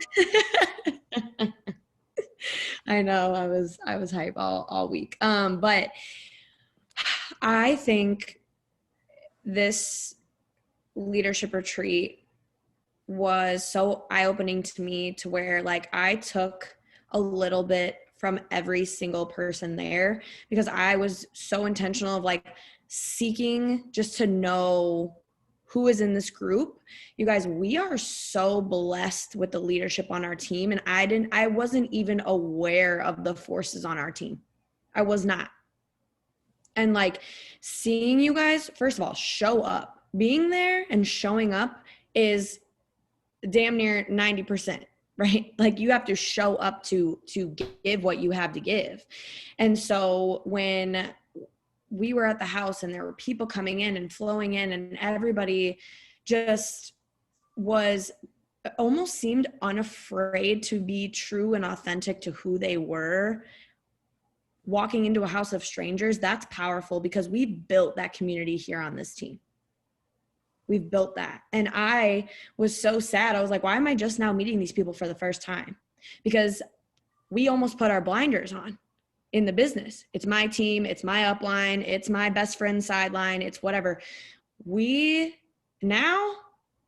I know I was hype all week. But I think this leadership retreat was so eye-opening to me, to where like I took a little bit from every single person there, because I was so intentional of like seeking just to know who is in this group. You guys, we are so blessed with the leadership on our team, and I wasn't even aware of the forces on our team. I was not. And like seeing you guys, first of all, show up, being there and showing up is damn near 90%, right? Like you have to show up to give what you have to give. And so when we were at the house and there were people coming in and flowing in, and everybody just almost seemed unafraid to be true and authentic to who they were, walking into a house of strangers, that's powerful, because we built that community here on this team. We've built that. And I was so sad. I was like, why am I just now meeting these people for the first time? Because we almost put our blinders on in the business. It's my team, it's my upline, it's my best friend's sideline, it's whatever.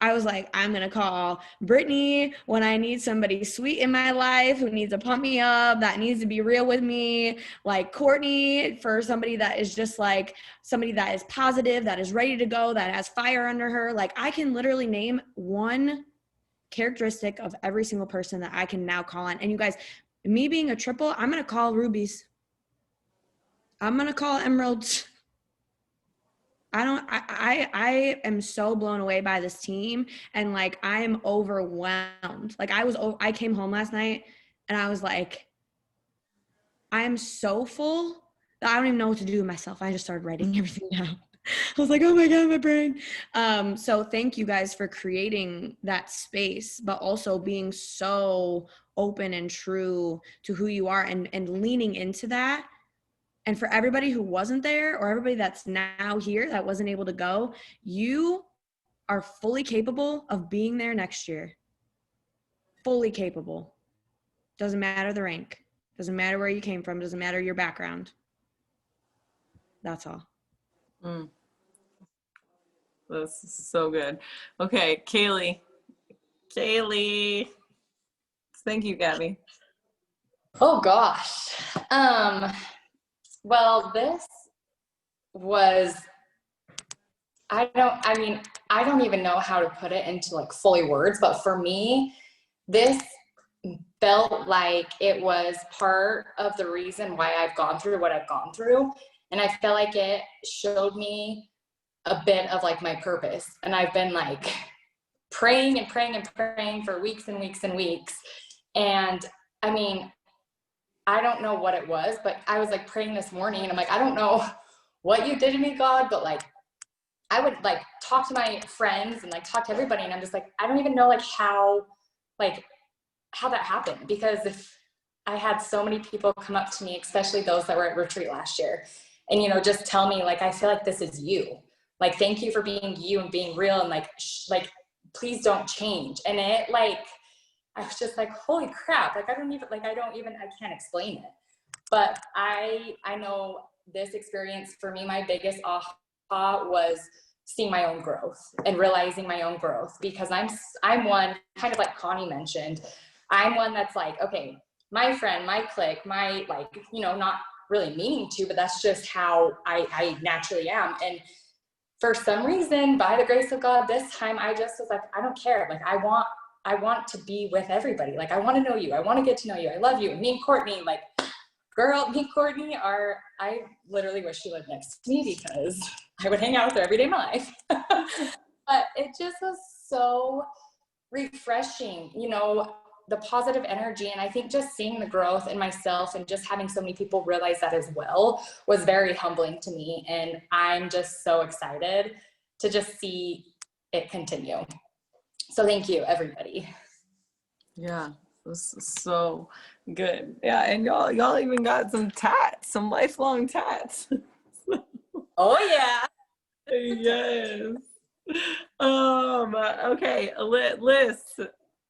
I was like, I'm going to call Brittany when I need somebody sweet in my life who needs to pump me up, that needs to be real with me. Like Courtney for somebody that is just like somebody that is positive, that is ready to go, that has fire under her. Like I can literally name one characteristic of every single person that I can now call on. And you guys, me being a triple, I'm going to call rubies. I'm going to call emeralds. I am so blown away by this team, and like I am overwhelmed. Like I came home last night and I was like, I am so full that I don't even know what to do with myself. I just started writing everything down. I was like, oh my God, my brain. So thank you guys for creating that space, but also being so open and true to who you are, and leaning into that. And for everybody who wasn't there, or everybody that's now here that wasn't able to go, you are fully capable of being there next year. Fully capable. Doesn't matter the rank. Doesn't matter where you came from. Doesn't matter your background. That's all. That's so good. Okay, Kaylee. Thank you, Gabby. Oh gosh. Well, this was, I don't even know how to put it into like fully words, but for me, this felt like it was part of the reason why I've gone through what I've gone through. And I felt like it showed me a bit of like my purpose. And I've been like praying and praying and praying for weeks and weeks and weeks. And I mean, I don't know what it was, but I was like praying this morning and I'm like, I don't know what you did to me, God, but like, I would like talk to my friends and like talk to everybody. And I'm just like, I don't even know like how that happened, because if I had so many people come up to me, especially those that were at retreat last year, and, you know, just tell me, like, I feel like this is you. Like, thank you for being you and being real, and like, please don't change. And it, like, I was just like, holy crap. Like, I can't explain it. But I know this experience for me, my biggest aha was seeing my own growth and realizing my own growth, because I'm one, kind of like Connie mentioned, I'm one that's like, okay, my friend, my clique, my, like, you know, not really meaning to, but that's just how I naturally am. And for some reason, by the grace of God, this time I just was like, I don't care. Like, I want to be with everybody. Like, I want to know you. I want to get to know you. I love you. And me and Courtney, like, girl, me and Courtney I literally wish she lived next to me, because I would hang out with her every day of my life. But it just was so refreshing, you know, the positive energy. And I think just seeing the growth in myself and just having so many people realize that as well was very humbling to me. And I'm just so excited to just see it continue. So thank you, everybody. Yeah, this is so good. Yeah, and y'all even got some tats, some lifelong tats. Oh yeah. Yes. Okay, Liz,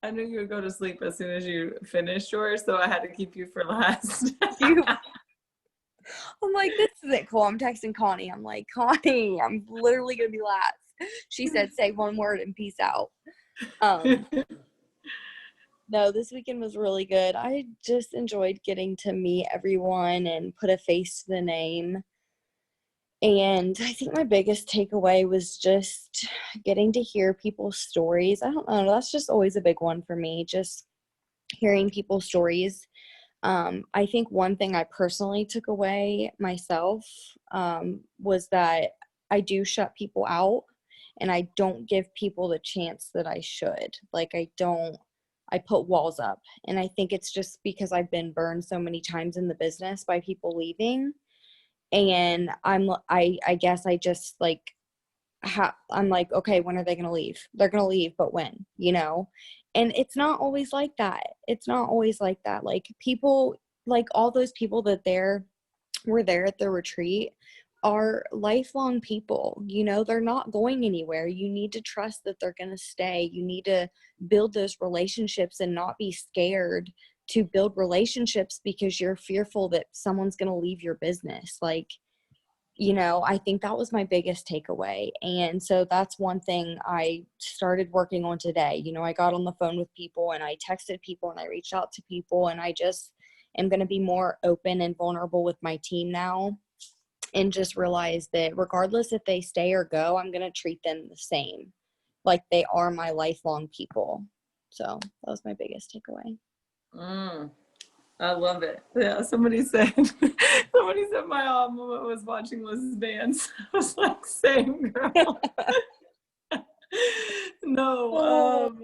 I knew you would go to sleep as soon as you finished yours, so I had to keep you for last. I'm like, this isn't cool. I'm texting Connie. I'm like, Connie, I'm literally gonna be last. She said, say one word and peace out. No, this weekend was really good. I just enjoyed getting to meet everyone and put a face to the name. And I think my biggest takeaway was just getting to hear people's stories. I don't know, that's just always a big one for me, just hearing people's stories. I think one thing I personally took away myself was that I do shut people out, and I don't give people the chance that I should. Like, I put walls up. And I think it's just because I've been burned so many times in the business by people leaving. And I guess I just like, I'm like, okay, when are they going to leave? They're going to leave, but when, you know? And it's not always like that. It's not always like that. Like, people, like all those people that were there at the retreat are lifelong people, you know, they're not going anywhere. You need to trust that they're going to stay. You need to build those relationships and not be scared to build relationships because you're fearful that someone's going to leave your business. Like, you know, I think that was my biggest takeaway. And so that's one thing I started working on today. You know, I got on the phone with people and I texted people and I reached out to people, and I just am going to be more open and vulnerable with my team now, and just realize that regardless if they stay or go, I'm going to treat them the same. Like, they are my lifelong people. So that was my biggest takeaway. I love it. Yeah, somebody said my mom was watching Liz's bands. I was like, same girl. No,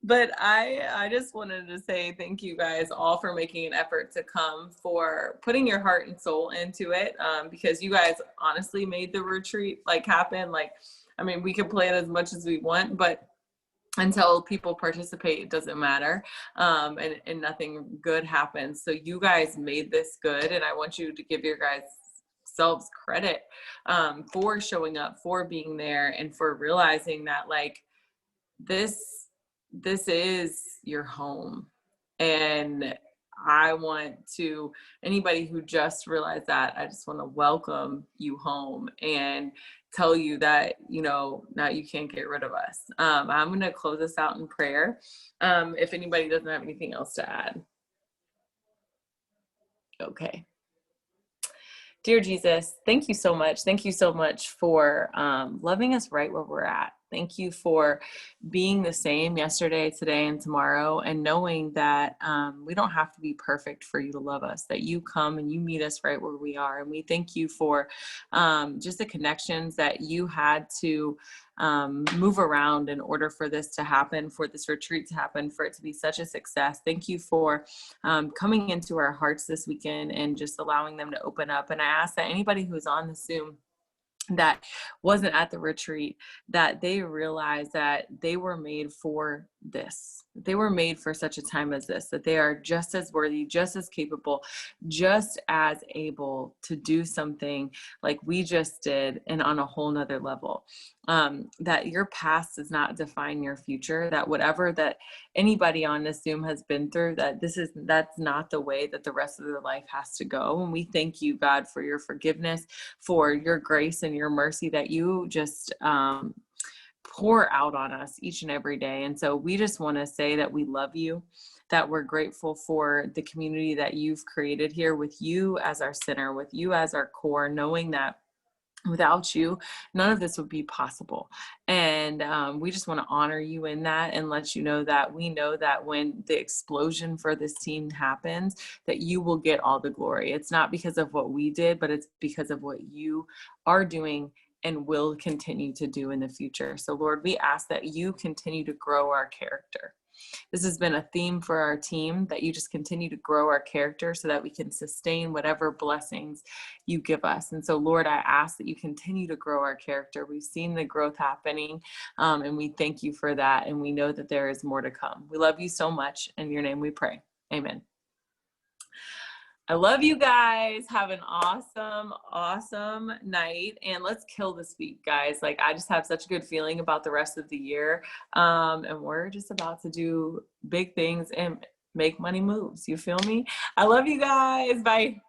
but I just wanted to say thank you guys all for making an effort to come, for putting your heart and soul into it, because you guys honestly made the retreat like happen. Like, I mean, we can plan as much as we want, but until people participate, it doesn't matter, and nothing good happens. So you guys made this good, and I want you to give your guys selves credit for showing up, for being there, and for realizing that, like, this is your home. And I want to, anybody who just realized that, I just want to welcome you home and tell you that, you know, now you can't get rid of us. I'm going to close this out in prayer, if anybody doesn't have anything else to add. Okay. Dear Jesus, thank you so much. Thank you so much for loving us right where we're at. Thank you for being the same yesterday, today, and tomorrow, and knowing that we don't have to be perfect for you to love us, that you come and you meet us right where we are. And we thank you for just the connections that you had to move around in order for this to happen, for this retreat to happen, for it to be such a success. Thank you for coming into our hearts this weekend and just allowing them to open up. And I ask that anybody who's on the Zoom that wasn't at the retreat, that they realized that they were made for this. They were made for such a time as this, that they are just as worthy, just as capable, just as able to do something like we just did and on a whole nother level. That your past does not define your future, that whatever that anybody on this Zoom has been through, that's not the way that the rest of their life has to go. And we thank you, God, for your forgiveness, for your grace and your mercy that you just pour out on us each and every day. And so we just want to say that we love you, that we're grateful for the community that you've created here, with you as our center, with you as our core, knowing that without you, none of this would be possible. And we just want to honor you in that and let you know that we know that when the explosion for this team happens, that you will get all the glory. It's not because of what we did, but it's because of what you are doing and will continue to do in the future. So Lord, we ask that you continue to grow our character. This has been a theme for our team, that you just continue to grow our character so that we can sustain whatever blessings you give us. And so, Lord, I ask that you continue to grow our character. We've seen the growth happening, and we thank you for that. And we know that there is more to come. We love you so much. In your name we pray. Amen. I love you guys. Have an awesome night. And let's kill this week, guys. Like, I just have such a good feeling about the rest of the year. And we're just about to do big things and make money moves. You feel me? I love you guys. Bye.